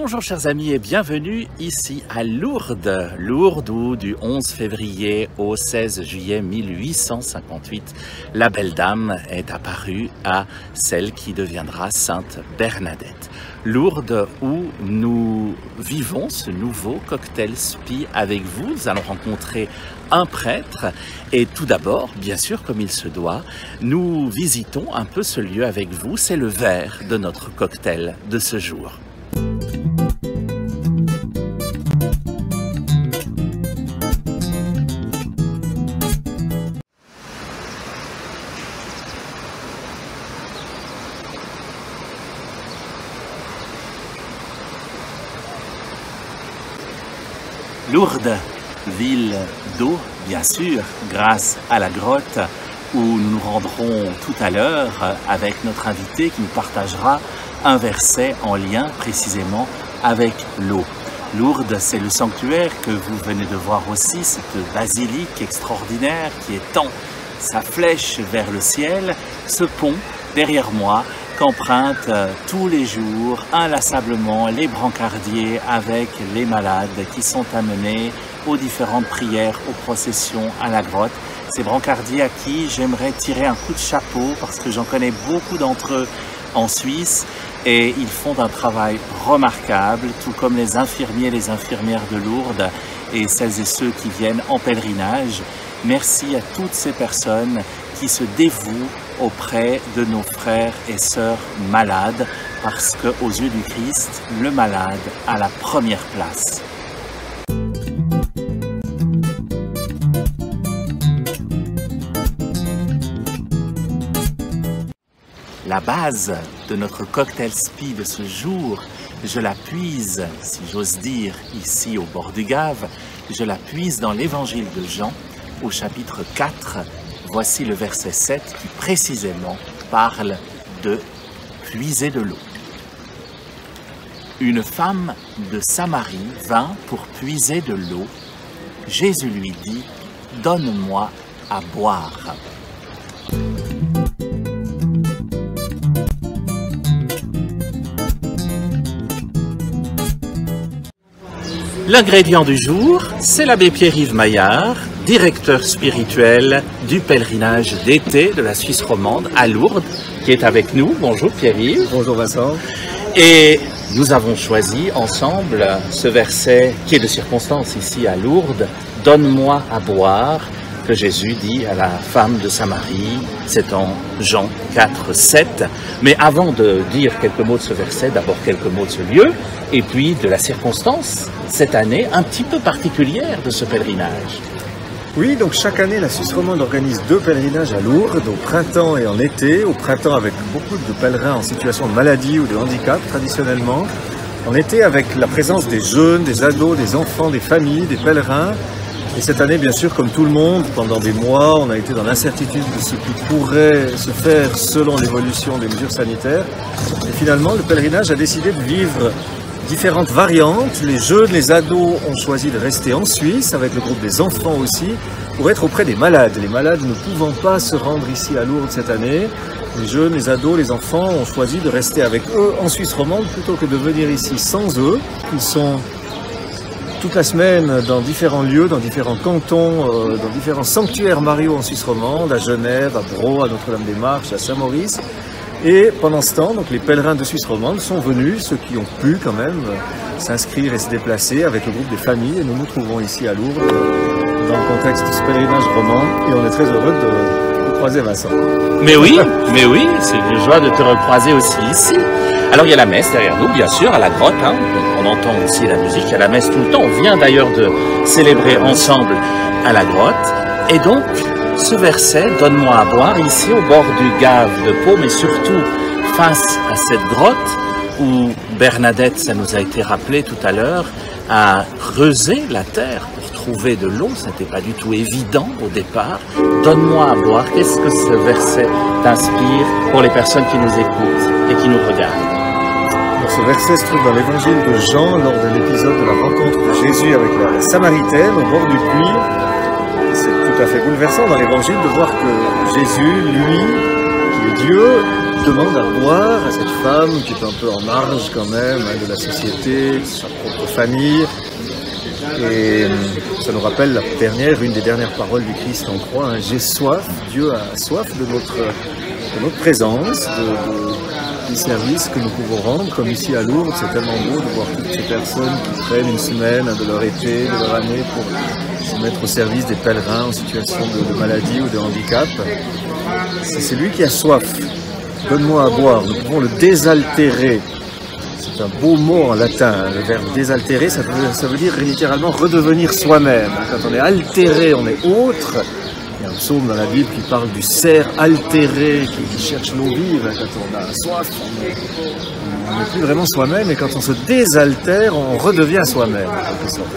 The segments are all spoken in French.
Bonjour chers amis et bienvenue ici à Lourdes. Lourdes où du 11 février au 16 juillet 1858, la belle dame est apparue à celle qui deviendra Sainte Bernadette. Lourdes où nous vivons ce nouveau cocktail spi avec vous. Nous allons rencontrer un prêtre et tout d'abord, bien sûr comme il se doit, nous visitons un peu ce lieu avec vous. C'est le verre de notre cocktail de ce jour. Lourdes, ville d'eau, bien sûr, grâce à la grotte où nous nous rendrons tout à l'heure avec notre invité qui nous partagera un verset en lien précisément avec l'eau. Lourdes, c'est le sanctuaire que vous venez de voir aussi, cette basilique extraordinaire qui étend sa flèche vers le ciel, ce pont derrière moi qu'empruntent tous les jours inlassablement les brancardiers avec les malades qui sont amenés aux différentes prières, aux processions à la grotte. Ces brancardiers à qui j'aimerais tirer un coup de chapeau parce que j'en connais beaucoup d'entre eux en Suisse et ils font un travail remarquable, tout comme les infirmiers et les infirmières de Lourdes et celles et ceux qui viennent en pèlerinage. Merci à toutes ces personnes qui se dévouent auprès de nos frères et sœurs malades, parce qu'aux yeux du Christ, le malade a la première place. La base de notre cocktail spi de ce jour, je la puise, si j'ose dire, ici au bord du Gave, je la puise dans l'évangile de Jean, au chapitre 4, voici le verset 7 qui précisément parle de puiser de l'eau. Une femme de Samarie vint pour puiser de l'eau. Jésus lui dit, « Donne-moi à boire. » L'ingrédient du jour, c'est l'abbé Pierre-Yves Maillard, directeur spirituel du pèlerinage d'été de la Suisse romande à Lourdes, qui est avec nous. Bonjour Pierre-Yves. Bonjour Vincent. Et nous avons choisi ensemble ce verset qui est de circonstance ici à Lourdes, « Donne-moi à boire », que Jésus dit à la femme de Samarie, c'est en Jean 4, 7. Mais avant de dire quelques mots de ce verset, d'abord quelques mots de ce lieu, et puis de la circonstance, cette année un petit peu particulière de ce pèlerinage. Oui, donc chaque année, la Suisse romande organise 2 pèlerinages à Lourdes, au printemps et en été. Au printemps avec beaucoup de pèlerins en situation de maladie ou de handicap, traditionnellement. En été avec la présence des jeunes, des ados, des enfants, des familles, des pèlerins. Et cette année, bien sûr, comme tout le monde, pendant des mois, on a été dans l'incertitude de ce qui pourrait se faire selon l'évolution des mesures sanitaires. Et finalement, le pèlerinage a décidé de vivre différentes variantes. Les jeunes, les ados ont choisi de rester en Suisse, avec le groupe des enfants aussi, pour être auprès des malades. Les malades ne pouvant pas se rendre ici à Lourdes cette année, les jeunes, les ados, les enfants ont choisi de rester avec eux en Suisse romande plutôt que de venir ici sans eux. Ils sont toute la semaine dans différents lieux, dans différents cantons, dans différents sanctuaires mariaux en Suisse romande, à Genève, à Braux, à Notre-Dame-des-Marches, à Saint-Maurice. Et pendant ce temps, donc, les pèlerins de Suisse romande sont venus, ceux qui ont pu quand même s'inscrire et se déplacer avec le groupe des familles. Et nous nous trouvons ici à Lourdes, dans le contexte de ce pèlerinage roman. Et on est très heureux de croiser Vincent. Mais oui, c'est une joie de te recroiser aussi ici. Alors il y a la messe derrière nous, bien sûr, à la grotte, hein. On entend aussi la musique, il y a la messe tout le temps. On vient d'ailleurs de célébrer ensemble à la grotte. Et donc, ce verset, « Donne-moi à boire », ici au bord du Gave de Pau, mais surtout face à cette grotte où Bernadette, ça nous a été rappelé tout à l'heure, a creusé la terre pour trouver de l'eau. Ce n'était pas du tout évident au départ. « Donne-moi à boire », qu'est-ce que ce verset t'inspire pour les personnes qui nous écoutent et qui nous regardent? Ce verset se trouve dans l'évangile de Jean, lors de l'épisode de la rencontre de Jésus avec la Samaritaine au bord du puits. C'est tout à fait bouleversant dans l'évangile de voir que Jésus, lui, qui est Dieu, demande à boire à cette femme qui est un peu en marge quand même de la société, de sa propre famille. Et ça nous rappelle une des dernières paroles du Christ en croix, hein, j'ai soif, Dieu a soif de notre présence, du service que nous pouvons rendre, comme ici à Lourdes. C'est tellement beau de voir toutes ces personnes qui prennent une semaine de leur été, de leur année pour se mettre au service des pèlerins en situation de maladie ou de handicap. C'est lui qui a soif. Donne-moi à boire. Nous pouvons le désaltérer. C'est un beau mot en latin, le verbe désaltérer, ça veut dire littéralement redevenir soi-même. Quand on est altéré, on est autre. Il y a un psaume dans la Bible qui parle du cerf altéré qui cherche l'eau vive. Quand on a soif, on n'est plus vraiment soi-même, et quand on se désaltère, on redevient soi-même, en quelque sorte.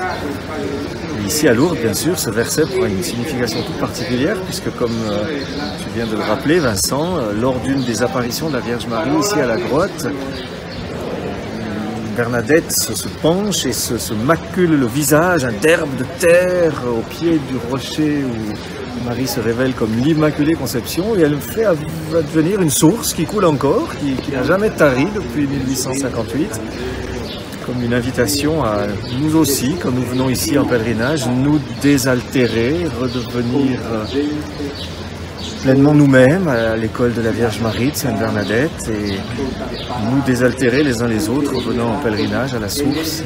Et ici à Lourdes, bien sûr, ce verset prend une signification toute particulière, puisque comme tu viens de le rappeler, Vincent, lors d'une des apparitions de la Vierge Marie, ici à la grotte, Bernadette se penche et se macule le visage d'herbe de terre au pied du rocher où Marie se révèle comme l'Immaculée Conception, et elle fait advenir une source qui coule encore, qui n'a jamais tari depuis 1858, comme une invitation à nous aussi, quand nous venons ici en pèlerinage, nous désaltérer, redevenir pleinement nous-mêmes à l'école de la Vierge Marie de Sainte Bernadette, et nous désaltérer les uns les autres en venant en pèlerinage à la source.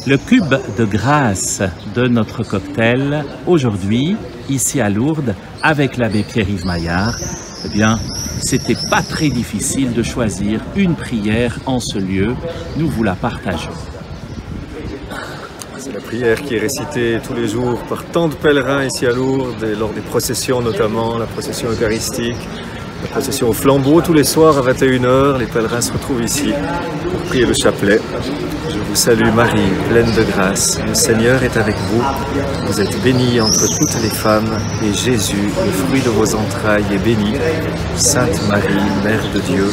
Le cube de grâce de notre cocktail aujourd'hui, ici à Lourdes, avec l'abbé Pierre-Yves Maillard, eh bien, c'était pas très difficile de choisir une prière en ce lieu. Nous vous la partageons. C'est la prière qui est récitée tous les jours par tant de pèlerins ici à Lourdes, et lors des processions notamment, la procession eucharistique, la procession au flambeau. Tous les soirs à 21 h, les pèlerins se retrouvent ici pour prier le chapelet. Je vous salue Marie, pleine de grâce, le Seigneur est avec vous. Vous êtes bénie entre toutes les femmes, et Jésus, le fruit de vos entrailles, est béni. Sainte Marie, Mère de Dieu,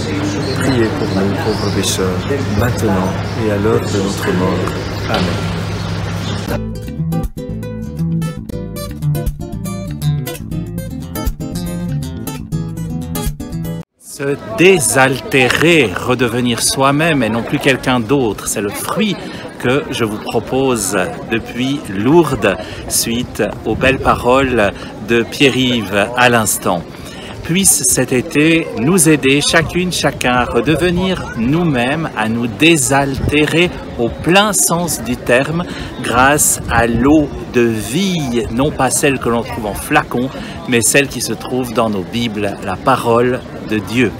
priez pour nous pauvres pécheurs, maintenant et à l'heure de notre mort. Amen. Se désaltérer, redevenir soi-même et non plus quelqu'un d'autre, c'est le fruit que je vous propose depuis Lourdes, suite aux belles paroles de Pierre-Yves à l'instant. Puisse cet été nous aider, chacune, chacun, à redevenir nous-mêmes, à nous désaltérer au plein sens du terme, grâce à l'eau de vie, non pas celle que l'on trouve en flacon, mais celle qui se trouve dans nos Bibles, la parole de Dieu.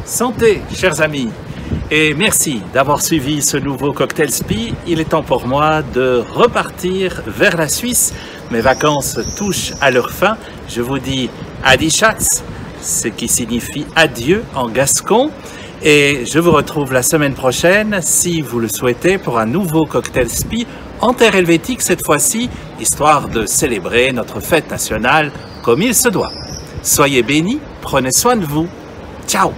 Santé, chers amis, et merci d'avoir suivi ce nouveau Cocktail Spi. Il est temps pour moi de repartir vers la Suisse. Mes vacances touchent à leur fin. Je vous dis Adi Schatz, ce qui signifie adieu en gascon. Et je vous retrouve la semaine prochaine, si vous le souhaitez, pour un nouveau Cocktail Spi en terre helvétique cette fois-ci, histoire de célébrer notre fête nationale comme il se doit. Soyez bénis, prenez soin de vous. Ciao!